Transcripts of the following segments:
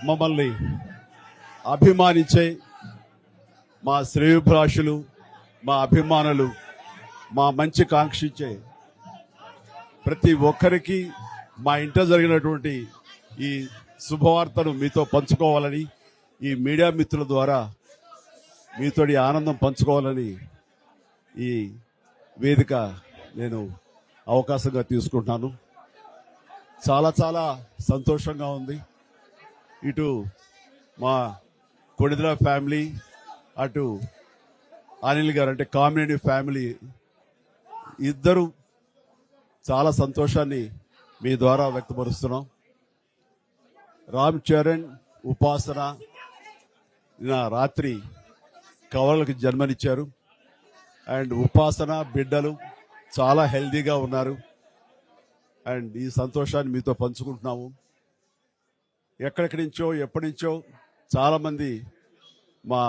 మమ్మల్ని అభిమానించే మా శ్రేయోభిలాషులు, మా అభిమానులు, మా మంచి కాంక్షించే ప్రతి ఒక్కరికి మా ఇంట జరిగినటువంటి ఈ శుభవార్తను మీతో పంచుకోవాలని, ఈ మీడియా మిత్రుల ద్వారా మీతోటి ఆనందం పంచుకోవాలని ఈ వేదిక నేను అవకాశంగా తీసుకుంటున్నాను. చాలా చాలా సంతోషంగా ఉంది. ఇటు మా కొణిదెల ఫ్యామిలీ, అటు అనిల్ గారు అంటే కామినేని ఫ్యామిలీ ఇద్దరు చాలా సంతోషాన్ని మీ ద్వారా వ్యక్తపరుస్తున్నాం. రామ్ చరణ్, ఉపాసన రాత్రి కవలలకు జన్మనిచ్చారు. అండ్ ఉపాసన బిడ్డలు చాలా హెల్దీగా ఉన్నారు. అండ్ ఈ సంతోషాన్ని మీతో పంచుకుంటున్నాము. ఎక్కడెక్కడి నుంచో ఎప్పటి నుంచో చాలా మంది మా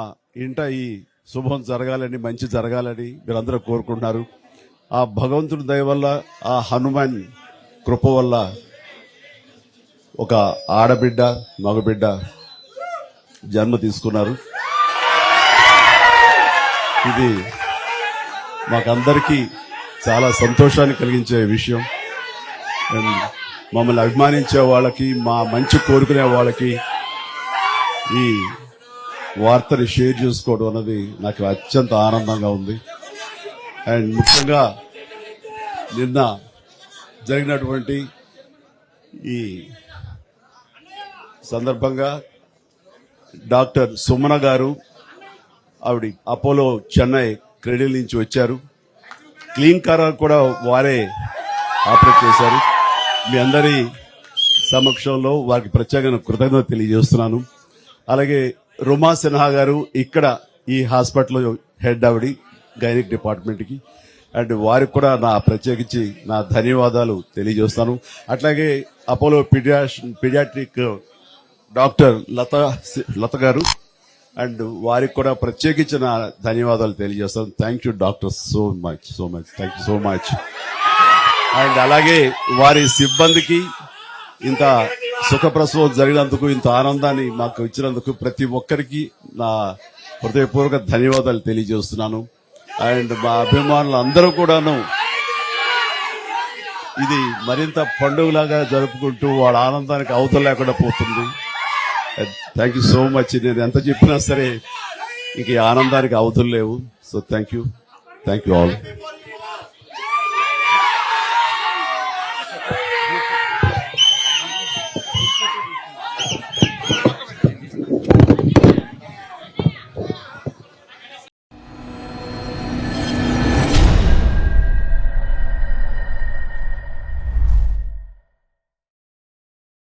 ఇంట ఈ శుభం జరగాలని, మంచి జరగాలని మీరందరూ కోరుకుంటున్నారు. ఆ భగవంతుడి దయ వల్ల, ఆ హనుమాన్ కృప వల్ల ఒక ఆడబిడ్డ, మగబిడ్డ జన్మ తీసుకున్నారు. ఇది మాకందరికీ చాలా సంతోషాన్ని కలిగించే విషయం. మమ్మల్ని అభిమానించే వాళ్ళకి, మా మంచి కోరుకునే వాళ్ళకి ఈ వార్తని షేర్ చేసుకోవడం అన్నది నాకు అత్యంత ఆనందంగా ఉంది. అండ్ ముఖ్యంగా నిన్న జరిగినటువంటి ఈ సందర్భంగా డాక్టర్ సుమన గారు, ఆవిడ అపోలో చెన్నై క్రెడిల్ నుంచి వచ్చారు. క్లీన్ కార్ కూడా వారే ఆపరేట్ చేశారు. మీ అందరి సమక్షంలో వారికి ప్రత్యేక కృతజ్ఞత తెలియజేస్తున్నాను. అలాగే రుమా సిన్హా గారు ఇక్కడ ఈ హాస్పిటల్ హెడ్, ఆవిడ గైనిక్ డిపార్ట్మెంట్కి, అండ్ వారికి కూడా నా ప్రత్యేకించి నా ధన్యవాదాలు తెలియజేస్తాను. అట్లాగే అపోలో పీడియాట్రిక్ డాక్టర్ లత గారు, అండ్ వారికి కూడా ప్రత్యేకించి నా ధన్యవాదాలు తెలియజేస్తాను. Thank you doctor, so much thank you so much. And అలాగే వారి సిబ్బందికి ఇంత సుఖప్రసవం జరిగినందుకు, ఇంత ఆనందాన్ని మాకు ఇచ్చినందుకు ప్రతి ఒక్కరికి నా హృదయపూర్వక ధన్యవాదాలు తెలియజేస్తున్నాను. అండ్ మా అభిమానులు అందరూ కూడాను ఇది మరింత పండుగలాగా జరుపుకుంటూ వాళ్ళ ఆనందానికి అవతల లేకుండా పోతుంది. Thank you so much. నేను ఎంత చెప్పినా సరే ఇంక ఈ ఆనందానికి అవతలు లేవు. So thank you all.